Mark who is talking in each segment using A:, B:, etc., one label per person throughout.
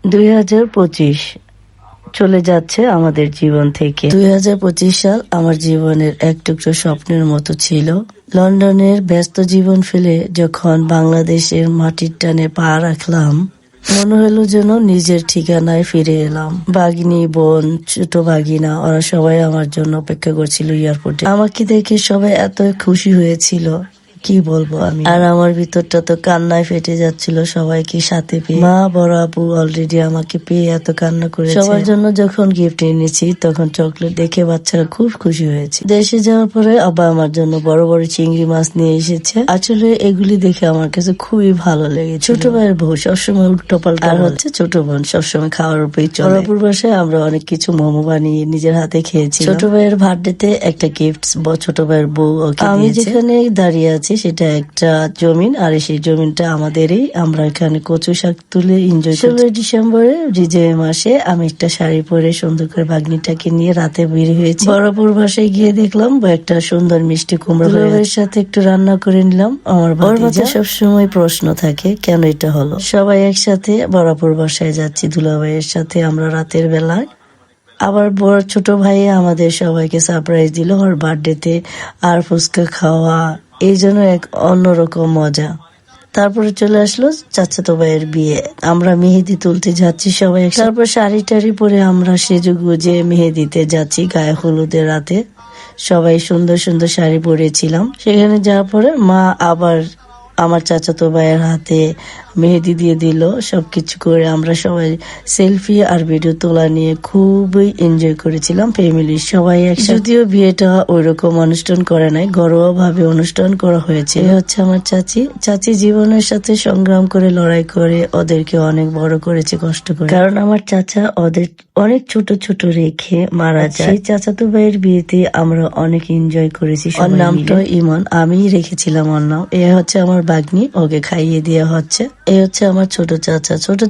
A: 2025 চলে যাচ্ছে আমাদের জীবন থেকে। 2025 সাল আমার জীবনের এক টুকরো স্বপ্নের মতো ছিল। লন্ডনের ব্যস্ত জীবন ফেলে যখন বাংলাদেশের মাটির টানে পা রাখলাম, মনে হলো যেন নিজের ঠিকানায় ফিরে এলাম। বাগিনী, বোন, ছোট বাগিনা, ওরা সবাই আমার জন্য অপেক্ষা করছিল এয়ারপোর্টে। আমাকে দেখে সবাই এত খুশি হয়েছিল, কি বলবো আমি। আর আমার ভিতরটা তো কান্নায় ফেটে যাচ্ছিল সবাইকে সাথে পেয়ে। মা, বড় আপু অলরেডি আমাকে পেয়ে এত কান্না করেছে। সবার জন্য যখন গিফট এনেছি তখন চকলেট দেখে বাচ্চারা খুব খুশি হয়েছে। দেশে যাওয়ার পরে আব্বা আমার জন্য বড় বড় চিংড়ি মাছ নিয়ে এসেছে। আসলে এগুলি দেখে আমার কাছে খুবই ভালো লেগেছে। ছোট ভাইয়ের বউ সবসময় উল্টো পাল্টা, আর হচ্ছে ছোট বোন সবসময় খাওয়ার উপরেই চলে। বরাপুর বাসায় আমরা অনেক কিছু মোমো বানিয়ে নিজের হাতে খেয়েছি। ছোট ভাইয়ের বার্থডেতে একটা গিফট ছোট ভাইয়ের বউ ওকে দিয়েছে। আমি যেখানে দাঁড়িয়ে আছি সেটা একটা জমিন, আর সেই জমিনটা আমাদেরই। আমরা এখানে কচু শাক তুলে এনজয় করি। 16 ডিসেম্বরে বিজয় মাসে আমি একটা শাড়ি পরে সুন্দর করে ভাগ্নিটাকে নিয়ে রাতে বের হয়েছি। বরাপুর বাসায় গিয়ে দেখলাম একটা সুন্দর মিষ্টি কুমড়োর সাথে একটু রান্না করে নিলাম। আমার ভাতিজা সবসময় প্রশ্ন থাকে কেন এটা হলো। সবাই একসাথে বরাপুর বাসায় যাচ্ছি দুলাভাইয়ের সাথে আমরা রাতের বেলায়। আবার বড় ছোট ভাই আমাদের সবাইকে সারপ্রাইজ দিল ওর বার্থডেতে, আর ফুচকা খাওয়া, এই জন্য এক অন্যরকম মজা। তারপরে চলে আসলো চাচাতো ভাইয়ের বিয়ে। আমরা মেহেদি তুলতে যাচ্ছি সবাই। তারপর শাড়ি টাড়ি পরে আমরা সেজে গুজে মেহেদিতে যাচ্ছি, গায়ে হলুদের রাতে। সবাই সুন্দর সুন্দর শাড়ি পরেছিলাম। সেখানে যাওয়ার পরে মা আবার আমার চাচাতো ভাইয়ের হাতে মেহেদি দিয়ে দিল। সবকিছু করে আমরা সবাই সেলফি আর ভিডিও তোলা নিয়ে খুবই এনজয় করেছিলাম ফ্যামিলির সবাই একসাথে। যদিও বিয়েটা ওইরকম অনুষ্ঠান করে নাই, ঘরোয়া ভাবে অনুষ্ঠান করা হয়েছে। হচ্ছে আমার চাচি জীবনের সাথে সংগ্রাম করে লড়াই করে ওদেরকে অনেক বড় করেছে কষ্ট করে। কারণ আমার চাচা ওদের অনেক ছোট ছোট রেখে মারা যায়। সেই চাচাতো ভাইয়ের বিয়েতে আমরা অনেক এনজয় করেছি। ওর নামটা ইমন, আমি রেখেছিলাম ওর নাম। এ হচ্ছে আমার বাগ্নি, ওকে খাইয়ে দেওয়া হচ্ছে। এই হচ্ছে আমার ছোট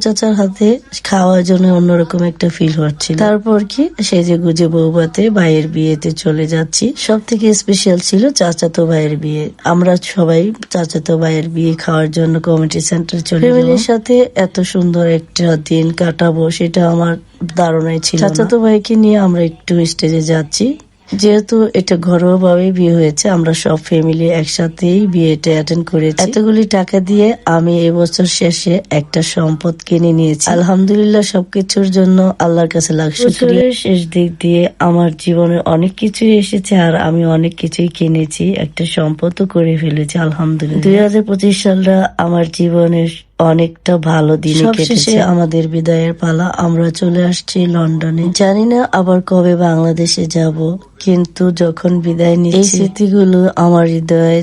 A: চাচার হাতে খাওয়ার জন্য অন্যরকম একটা ফিল হচ্ছিল। তারপর কি সেজে গুজে বউভাতে ভাইয়ের বিয়েতে চলে যাচ্ছি। সব থেকে স্পেশাল ছিল চাচাতো ভাইয়ের বিয়ে। আমরা সবাই চাচাতো ভাইয়ের বিয়ে খাওয়ার জন্য কমিটি সেন্টার চলে ফ্যামিলির সাথে এত সুন্দর একটা দিন কাটাবো সেটা আমার ধারণাই ছিল না। চাচাতো ভাইকে নিয়ে আমরা একটু স্টেজে যাচ্ছি। যেহেতু এটা ঘরোয়া ভাবে বিয়ে হয়েছে, আমরা সব ফ্যামিলি একসাথেই বিয়েটা অ্যাটেন্ড করেছি। এতগুলি টাকা দিয়ে আমি এবছর শেষে একটা সম্পদ কিনে নিয়েছি। আলহামদুলিল্লাহ, সবকিছুর জন্য আল্লাহর কাছে লাখ শুকরিয়া। শেষ দিক দিয়ে আমার জীবনে অনেক কিছুই এসেছে আর আমি অনেক কিছুই কিনেছি, একটা সম্পদও করে ফেলেছি আলহামদুলিল্লাহ। 2025 সালটা আমার জীবনের অনেকটা ভালো দিনে কেটেছে। আমাদের বিদায়ের পালা, আমরা চলে আসছি লন্ডনে। জানি না আবার কবে বাংলাদেশে যাব, কিন্তু যখন বিদায় নিচ্ছি এই স্মৃতিগুলো আমার হৃদয়ে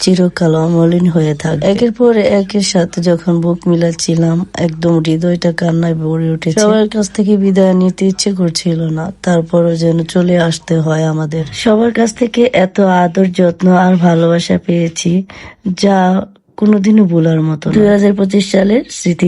A: চিরকাল অমলিন হয়ে থাকে। একের পর একের সাথে যখন বুক মিলাচ্ছিলাম, একদম হৃদয়টা কান্নায় ভরে উঠেছে। সবার কাছ থেকে বিদায় নিতে ইচ্ছে করছিল না, তারপরও যেন চলে আসতে হয় আমাদের। সবার কাছ থেকে এত আদর, যত্ন আর ভালোবাসা পেয়েছি যা কোনোদিনও ভোলার মতো। 2025 সালের স্মৃতি।